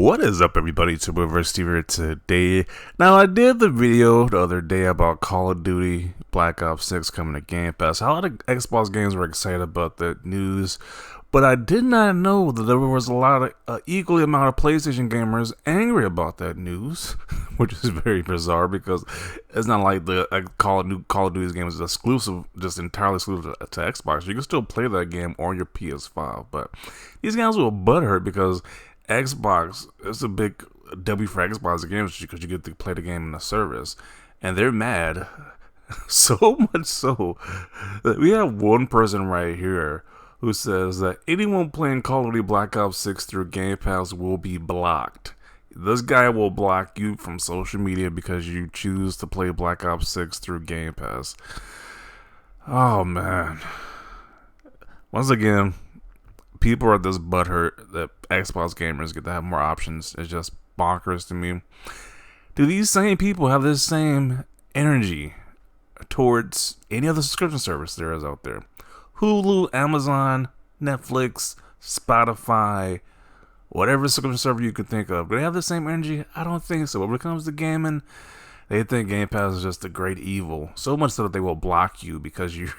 What is up, everybody? It's Reverse Steve here today. Now, I did the video the other day about Call of Duty Black Ops 6 coming to Game Pass. A lot of Xbox games were excited about that news, but I did not know that there was a lot of equally amount of PlayStation gamers angry about that news, which is very bizarre because it's not like the Call of Duty game is exclusive, just entirely exclusive to Xbox. You can still play that game on your PS5, but these guys were butthurt because Xbox, it's a big W for Xbox games because you get to play the game in the service, and they're mad so much so that we have one person right here who says that anyone playing Call of Duty Black Ops 6 through Game Pass will be blocked. This guy will block you from social media because you choose to play Black Ops 6 through Game Pass. Oh man. Once again, people are this butthurt that Xbox gamers get to have more options. It's just bonkers to me. Do these same people have this same energy towards any other subscription service there is out there? Hulu, Amazon, Netflix, Spotify, whatever subscription service you can think of. Do they have the same energy? I don't think so. When it comes to gaming, they think Game Pass is just a great evil. So much so that they will block you because you're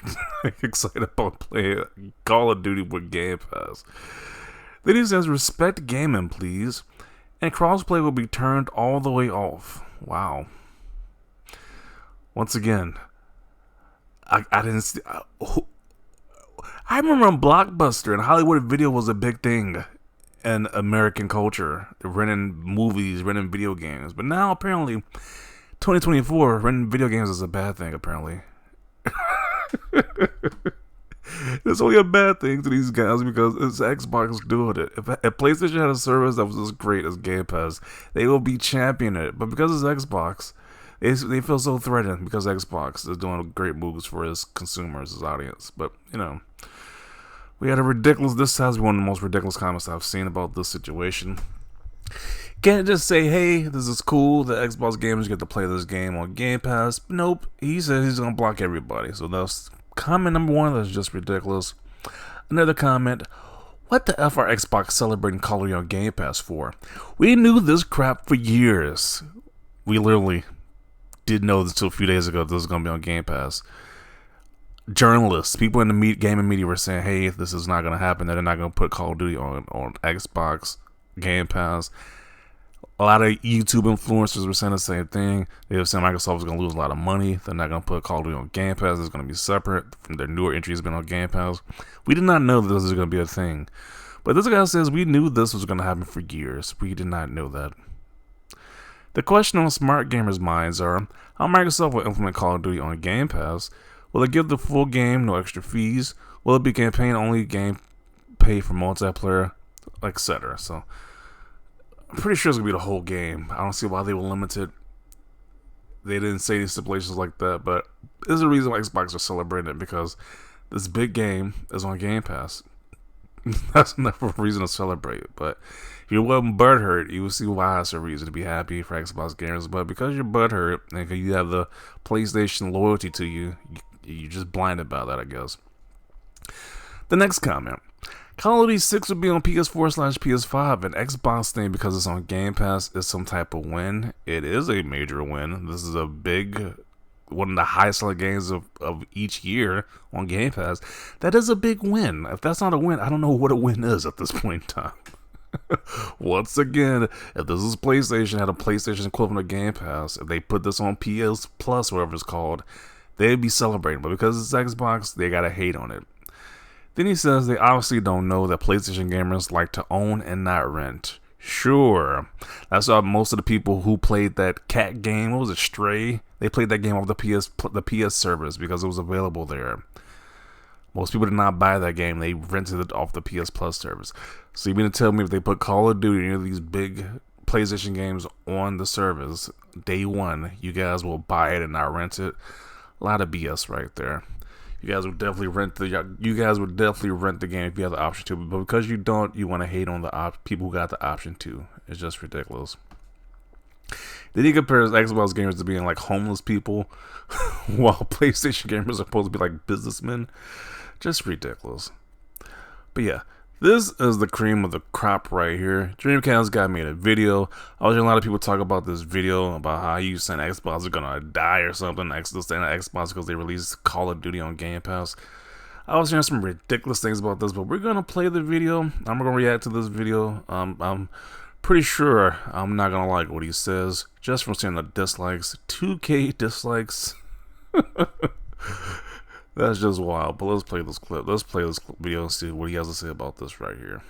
excited about playing Call of Duty with Game Pass. Then he says, respect gaming, please. And crossplay will be turned all the way off. Wow. Once again, I didn't see... I remember on Blockbuster and Hollywood Video was a big thing in American culture. Renting movies, renting video games. But now, apparently, 2024, renting video games is a bad thing, apparently. It's only a bad thing to these guys because it's Xbox doing it. If PlayStation had a service that was as great as Game Pass, they will be championing it. But because it's Xbox, they feel so threatened because Xbox is doing great moves for its consumers, its audience. But, you know, we had a ridiculous, this has been one of the most ridiculous comments I've seen about this situation. Can't just say, hey, this is cool, the Xbox gamers get to play this game on Game Pass. Nope, he says he's going to block everybody. So that's comment number one, that's just ridiculous. Another comment, what the F are Xbox celebrating Call of Duty on Game Pass for? We knew this crap for years. We literally didn't know this until a few days ago this was going to be on Game Pass. Journalists, people in the gaming media were saying, hey, this is not going to happen, that they're not going to put Call of Duty on Xbox Game Pass. A lot of YouTube influencers were saying the same thing. They were saying Microsoft was going to lose a lot of money. They're not going to put Call of Duty on Game Pass. It's going to be separate from their newer entries been on Game Pass. We did not know that this was going to be a thing. But this guy says we knew this was going to happen for years. We did not know that. The question on smart gamers' minds are how Microsoft will implement Call of Duty on Game Pass. Will it give the full game, no extra fees? Will it be campaign-only game, pay for multiplayer, etc.? So, I'm pretty sure it's going to be the whole game. I don't see why they will limit it. They didn't say these stipulations like that, but there's a reason why Xbox are celebrating it, because this big game is on Game Pass. That's enough of a reason to celebrate it, but if you're butthurt, you will see why it's a reason to be happy for Xbox gamers, but because you're butthurt, and because you have the PlayStation loyalty to you, you're just blinded by that, I guess. The next comment. Call of Duty 6 will be on PS4/PS5, and Xbox thing because it's on Game Pass is some type of win. It is a major win. This is a big, one of the highest selling games of each year on Game Pass. That is a big win. If that's not a win, I don't know what a win is at this point in time. Once again, if this is PlayStation, had a PlayStation equivalent of Game Pass, if they put this on PS Plus, whatever it's called, they'd be celebrating. But because it's Xbox, they gotta hate on it. Then he says they obviously don't know that PlayStation gamers like to own and not rent. Sure. That's why most of the people who played that cat game, what was it, Stray? They played that game off the PS service because it was available there. Most people did not buy that game. They rented it off the PS Plus service. So you mean to tell me if they put Call of Duty, any of these big PlayStation games on the service, day one, you guys will buy it and not rent it? A lot of BS right there. You guys would definitely rent the game if you have the option to, but because you don't, you want to hate on the people who got the option to. It's just ridiculous. Then he compares Xbox gamers to being like homeless people, while PlayStation gamers are supposed to be like businessmen. Just ridiculous. But yeah, This is the cream of the crop right here. DreamCastGuy made a video. I was hearing a lot of people talk about this video about how you saying Xbox is gonna die or something. Saying Xbox because they released Call of Duty on Game Pass. I was hearing some ridiculous things about this, but we're gonna play the video. I'm gonna react to this video. I'm pretty sure I'm not gonna like what he says just from seeing the dislikes. 2K dislikes. That's just wild. But let's play this clip. Let's play this video and see what he has to say about this right here.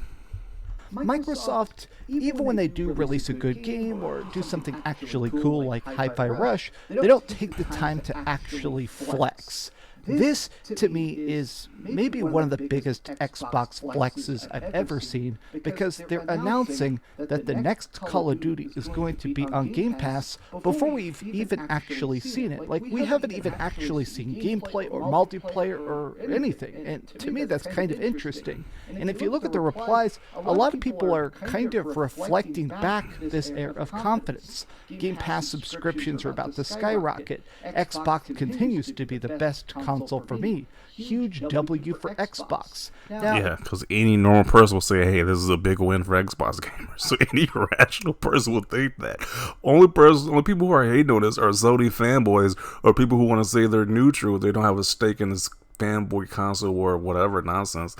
Microsoft, even when they do release a good game or do something actually cool like Hi-Fi Rush, they don't take the time to actually flex. This, to me, is maybe one of the biggest Xbox flexes I've ever seen, because they're announcing that the next Call of Duty is going to be on Game Pass before we've even actually seen it. Like, we haven't even actually seen gameplay or multiplayer or anything, and to me that's kind of interesting. And if you look at the replies, a lot of people are kind of reflecting back this air of confidence. Game Pass subscriptions are about to skyrocket. Xbox continues to be the best console for me. Huge W for Xbox. Now, yeah, because any normal person will say, hey, this is a big win for Xbox gamers. So any rational person would think that. Only people who are hating on this are Sony fanboys, or people who want to say they're neutral. They don't have a stake in this fanboy console war or whatever nonsense.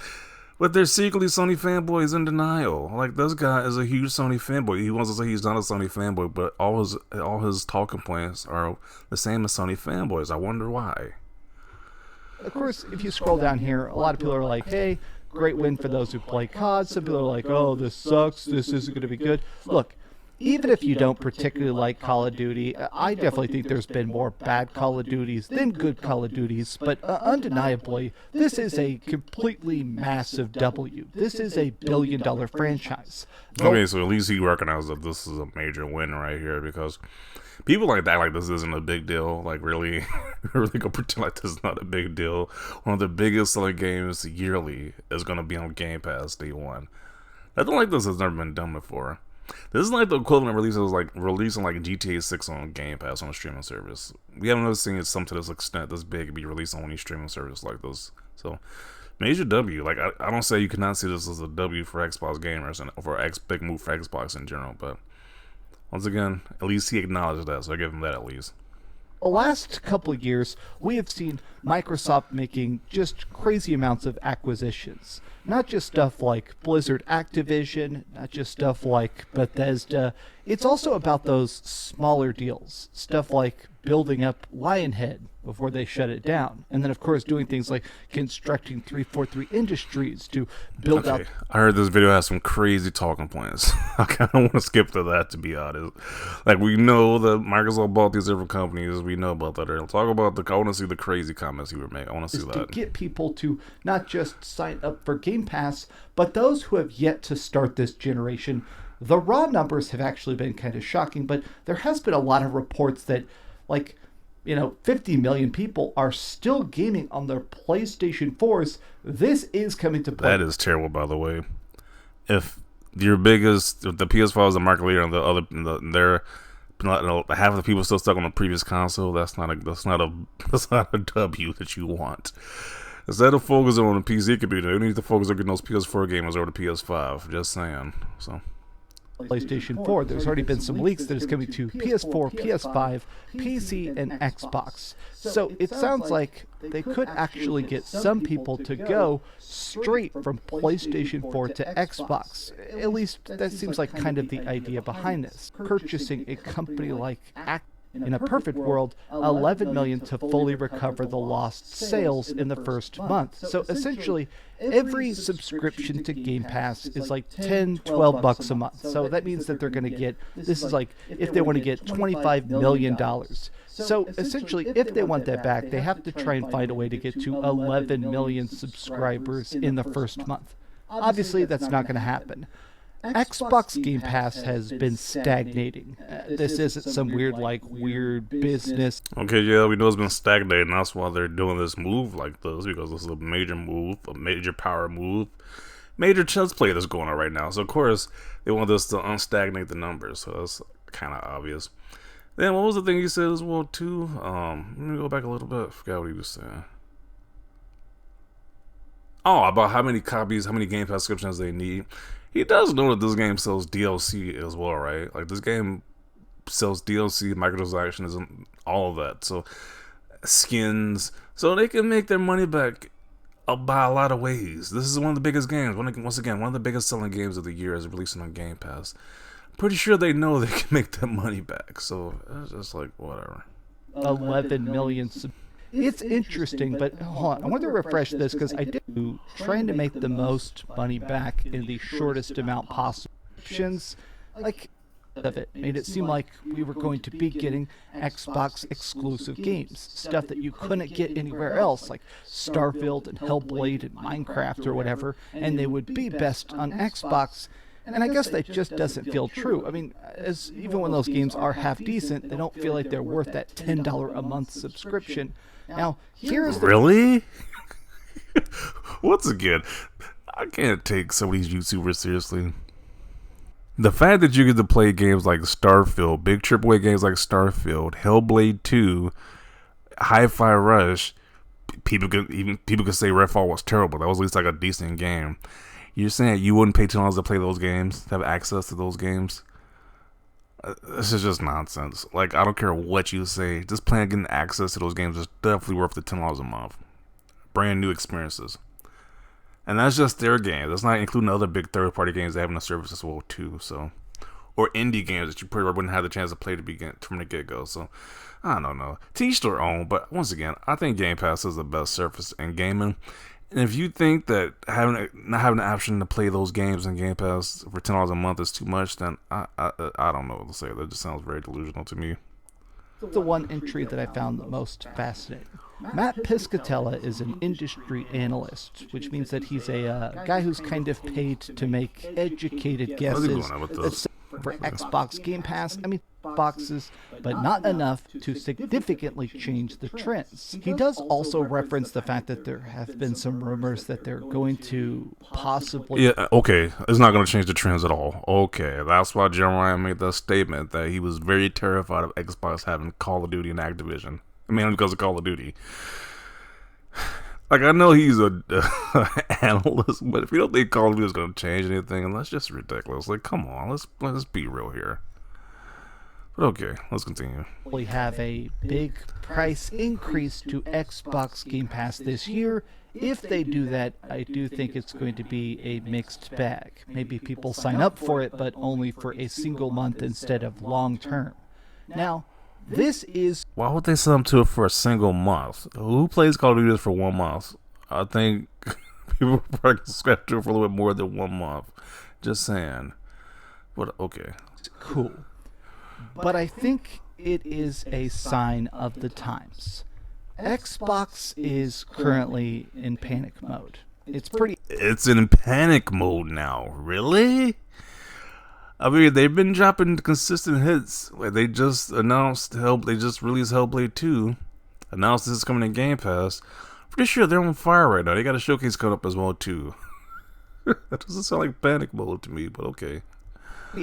But they're secretly Sony fanboys in denial. Like, this guy is a huge Sony fanboy. He wants to say he's not a Sony fanboy, but all his talking points are the same as Sony fanboys. I wonder why. Of course, if you scroll down here, a lot of people are like, hey, great win for those who play COD. Some people are like, oh, this sucks, this isn't going to be good. Look, even if you don't particularly like Call of Duty, I definitely think there's been more bad Call of Duties than good Call of Duties, but undeniably, this is a completely massive W. This is a billion-dollar franchise. Okay, so at least he recognizes that this is a major win right here, because people like that, like this isn't a big deal. Like, really, really go pretend like this is not a big deal. One of the biggest selling games yearly is going to be on Game Pass day one. Nothing like this has never been done before. This is like the equivalent of releasing like GTA 6 on Game Pass on a streaming service. We haven't ever seen it some to this extent, this big, be released on any streaming service like this. So, major W. Like, I don't say you cannot see this as a W for Xbox gamers and for big move for Xbox in general, but once again, at least he acknowledged that, so I give him that at least. The last couple of years, we have seen Microsoft making just crazy amounts of acquisitions. Not just stuff like Blizzard Activision, not just stuff like Bethesda. It's also about those smaller deals. Stuff like building up Lionhead before they shut it down. And then, of course, doing things like constructing 343 Industries to build up. I heard this video has some crazy talking points. I kind of want to skip to that, to be honest. Like, we know that Microsoft bought these different companies. We know about that. Talk about I want to see the crazy comments he would make. I want to see that. To get people to not just sign up for Game Pass, but those who have yet to start this generation. The raw numbers have actually been kind of shocking, but there has been a lot of reports that, 50 million people are still gaming on their PlayStation 4s. This is coming to play. That is terrible, by the way. If the PS5 is the market leader, and they're half of the people still stuck on the previous console, that's not a W that you want. Instead of focusing on the PC computer, they need to focus on getting those PS4 gamers over the PS5. Just saying. So, PlayStation 4, there's already been some leaks that is coming to PS4, PS5, PC, and Xbox. So it sounds like they could actually get some people to go straight from PlayStation 4 to Xbox. At least that seems like kind of the idea behind this. Purchasing a company like in a perfect world, 11 million to fully recover the lost sales in the first month. So essentially, every subscription to Game Pass is like 10, 12 bucks a month. So that means that they're going to get, this is like, if they want to get $25 million. So essentially, if they want that back, they have to try and find a way to get to 11 million subscribers in the first month. Obviously, that's not going to happen. Xbox Game Pass has been stagnating. This isn't some weird business. Okay, yeah, we know it's been stagnating. That's why they're doing this move like this, because this is a major move, a major power move, major chess play that's going on right now. So, of course, they want this to unstagnate the numbers. So, that's kind of obvious. Then, what was the thing he said as well, too? Let me go back a little bit. I forgot what he was saying. Oh, about how many copies, how many Game Pass subscriptions they need. He does know that this game sells DLC as well, right? Like this game sells DLC, microtransactions, and all of that. So skins, so they can make their money back by a lot of ways. This is one of the biggest games. Once again, one of the biggest selling games of the year is releasing on Game Pass. Pretty sure they know they can make that money back. So it's just like whatever. 11 million. It's interesting, but hold on. I want to refresh this because I did trying to make the most money back in the shortest amount possible. Like of it made it seem like we were going to be getting Xbox exclusive games, stuff that you couldn't get anywhere else, like Starfield and Hellblade and Minecraft or whatever, and they would be best on Xbox. And I guess that just doesn't feel true. I mean, even when those games are half decent, they don't feel like they're worth that $10 a month subscription. Now, here's the... Really? Once again, I can't take some of these YouTubers seriously. The fact that you get to play games like Starfield, big AAA games like Starfield, Hellblade 2, Hi-Fi Rush, people could say Redfall was terrible. That was at least like a decent game. You're saying you wouldn't pay $10 to play those games, to have access to those games? This is just nonsense. Like, I don't care what you say. Just playing getting access to those games is definitely worth the $10 a month. Brand new experiences. And that's just their games. That's not including other big third-party games that have in the service as well, too. So, or indie games that you probably wouldn't have the chance to play from the get-go. So, I don't know. To each their own. But once again, I think Game Pass is the best service in gaming. And if you think that not having the option to play those games in Game Pass for $10 a month is too much, then I don't know what to say. That just sounds very delusional to me. The one entry that I found the most fascinating. Matt Piscatella is an industry analyst, which means that he's a guy who's kind of paid to make educated guesses for Xbox Game Pass. I mean, boxes, but not enough to significantly change the trends. He does also reference the fact that there have been some rumors that they're going to possibly... Yeah, okay. It's not going to change the trends at all. Okay, that's why Jeremiah made that statement that he was very terrified of Xbox having Call of Duty and Activision. I mean, because of Call of Duty. Like, I know he's a analyst, but if you don't think Call of Duty is going to change anything, that's just ridiculous. Like, come on, let's be real here. But okay, let's continue. We have a big price increase to Xbox Game Pass this year. If they do that, I do think it's going to be a mixed bag. Maybe people sign up for it, but only for a single month instead of long term. Now, this is... Why would they sign up to it for a single month? Who plays Call of Duty for 1 month? I think people probably subscribe to it for a little bit more than 1 month. Just saying. But okay. Cool. But I think it is a sign of the times. Xbox is currently in panic mode. It's in panic mode now. Really? I mean, they've been dropping consistent hits. Like, they just released Hellblade 2. Announced this is coming to Game Pass. Pretty sure they're on fire right now. They got a showcase coming up as well, too. That doesn't sound like panic mode to me, but okay.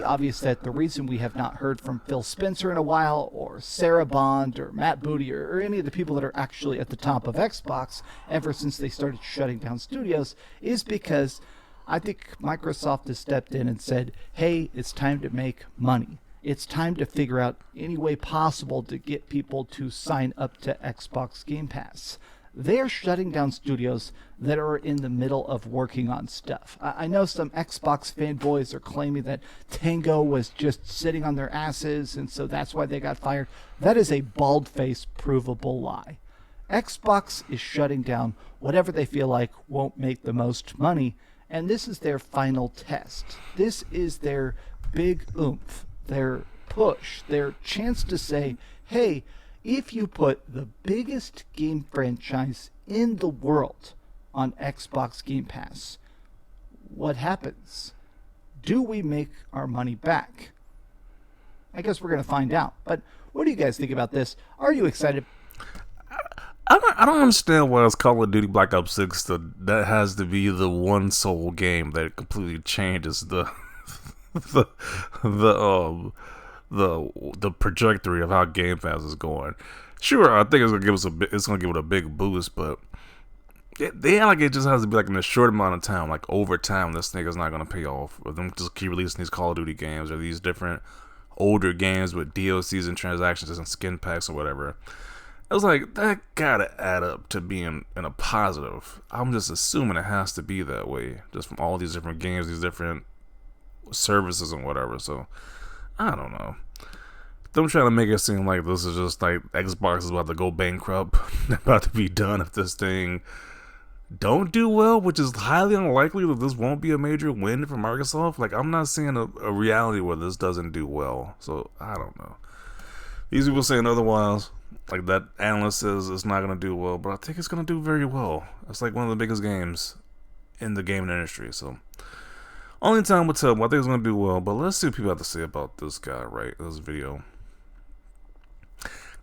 Obvious that the reason we have not heard from Phil Spencer in a while, or Sarah Bond, or Matt Booty, or any of the people that are actually at the top of Xbox ever since they started shutting down studios, is because I think Microsoft has stepped in and said, hey, it's time to make money. It's time to figure out any way possible to get people to sign up to Xbox Game Pass. They're shutting down studios that are in the middle of working on stuff. I know some Xbox fanboys are claiming that Tango was just sitting on their asses, and so that's why they got fired. That is a bald-faced, provable lie. Xbox is shutting down whatever they feel like won't make the most money, and this is their final test. This is their big oomph, their push, their chance to say, hey, if you put the biggest game franchise in the world on Xbox Game Pass, what happens? Do we make our money back? I guess we're going to find out. But what do you guys think about this? Are you excited? I don't understand why it's Call of Duty Black Ops 6 that has to be the one sole game that completely changes the trajectory of how Game Pass is going. Sure, I think it's gonna give it a big boost, but They act like it just has to be like in a short amount of time, like over time. This thing is not gonna pay off. Or them just keep releasing these Call of Duty games or these different older games with DLCs and transactions and skin packs or whatever. I was like, that gotta add up to being in a positive. I'm just assuming it has to be that way, just from all these different games, these different services and whatever. So I don't know. Them trying to make it seem like this is just like Xbox is about to go bankrupt, about to be done if this thing don't do well, which is highly unlikely that this won't be a major win for Microsoft. Like, I'm not seeing a reality where this doesn't do well. So I don't know. These people saying otherwise, like that analyst says it's not going to do well, but I think it's going to do very well. It's like one of the biggest games in the gaming industry. So only time will tell. I think it's going to do well, but let's see what people have to say about this guy, right? This video.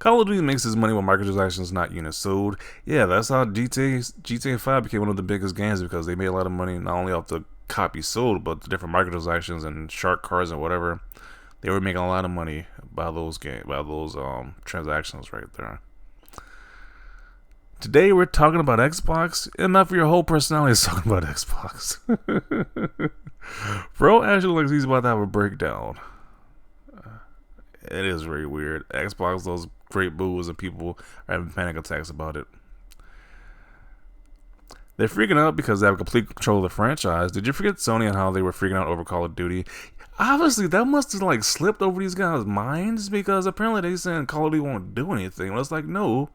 Call of Duty makes its money with microtransactions, not units sold. Yeah, that's how GTA 5 became one of the biggest games, because they made a lot of money not only off the copies sold, but the different microtransactions and shark cards and whatever. They were making a lot of money by those transactions right there. Today we're talking about Xbox, and not for your whole personality is talking about Xbox. Bro actually looks like he's about to have a breakdown. It is very weird. Xbox does great boos and people are having panic attacks about it. They're freaking out because they have complete control of the franchise. Did you forget Sony and how they were freaking out over Call of Duty? Obviously, that must have like slipped over these guys' minds, because apparently they saying Call of Duty won't do anything. Well, it's like, no.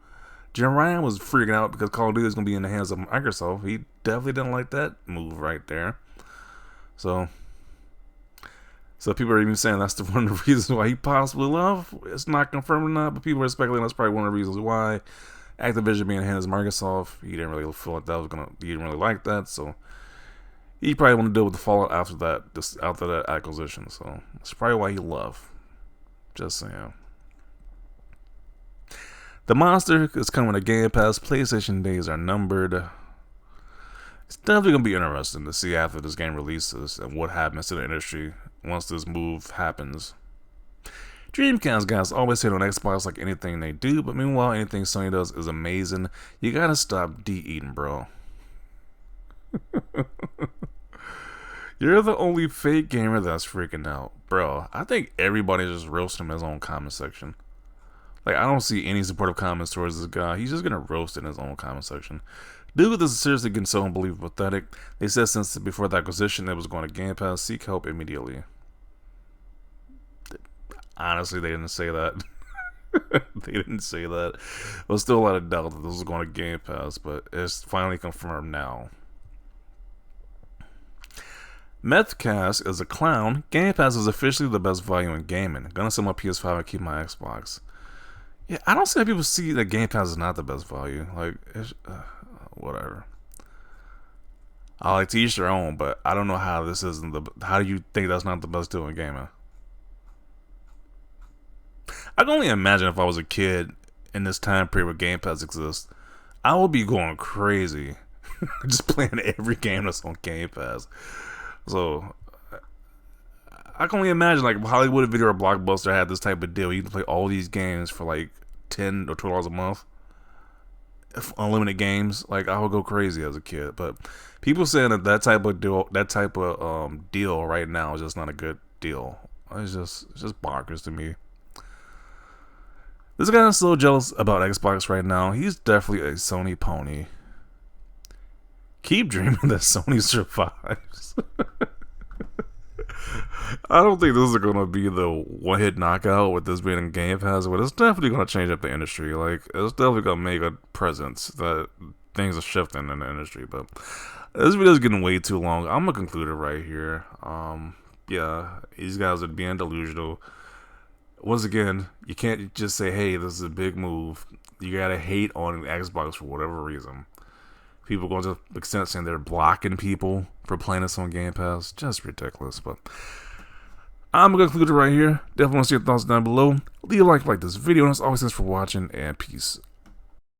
Jim Ryan was freaking out because Call of Duty is going to be in the hands of Microsoft. He definitely didn't like that move right there. So people are even saying that's one of the reasons why he possibly left. It's not confirmed or not, but people are speculating that's probably one of the reasons why. Activision being in the hands of Microsoft, he didn't really feel like he didn't really like that, so he probably want to deal with the fallout after that acquisition. So that's probably why he left. Just saying. The monster is coming to Game Pass. PlayStation days are numbered. It's definitely going to be interesting to see after this game releases and what happens to the industry once this move happens. DreamCastGuy always hit on Xbox like anything they do, but meanwhile, anything Sony does is amazing. You gotta stop de-eating, bro. You're the only fake gamer that's freaking out. Bro, I think everybody's just roasting him in his own comment section. Like, I don't see any supportive comments towards this guy. He's just gonna roast in his own comment section. Dude, this is seriously getting so unbelievably pathetic. They said since before the acquisition it was going to Game Pass, seek help immediately. Honestly, they didn't say that. They didn't say that. There's still a lot of doubt that this was going to Game Pass, but it's finally confirmed now. Methcast is a clown. Game Pass is officially the best value in gaming. Gonna sell my PS5 and keep my Xbox. Yeah, I don't see how people see that Game Pass is not the best value. Like, it's, whatever. I like to each their own, but I don't know how this isn't the. How do you think that's not the best deal in gaming? I can only imagine if I was a kid in this time period where Game Pass exists, I would be going crazy, just playing every game that's on Game Pass. So I can only imagine like Hollywood Video or Blockbuster had this type of deal. You can play all these games for like $10 or $12 a month, unlimited games. Like, I would go crazy as a kid. But people saying that type of deal right now is just not a good deal. It's just bonkers to me. This guy is so jealous about Xbox right now. He's definitely a Sony pony. Keep dreaming that Sony survives. I don't think this is going to be the one-hit knockout with this being in Game Pass, but it's definitely going to change up the industry. Like, it's definitely going to make a presence that things are shifting in the industry. But this video is getting way too long. I'm going to conclude it right here. Yeah, these guys are being delusional. Once again, you can't just say, hey, this is a big move. You gotta hate on Xbox for whatever reason. People going to the extent saying they're blocking people for playing this on Game Pass. Just ridiculous. But I'm gonna conclude it right here. Definitely want to see your thoughts down below. Leave a like this video. And as always, thanks for watching, and peace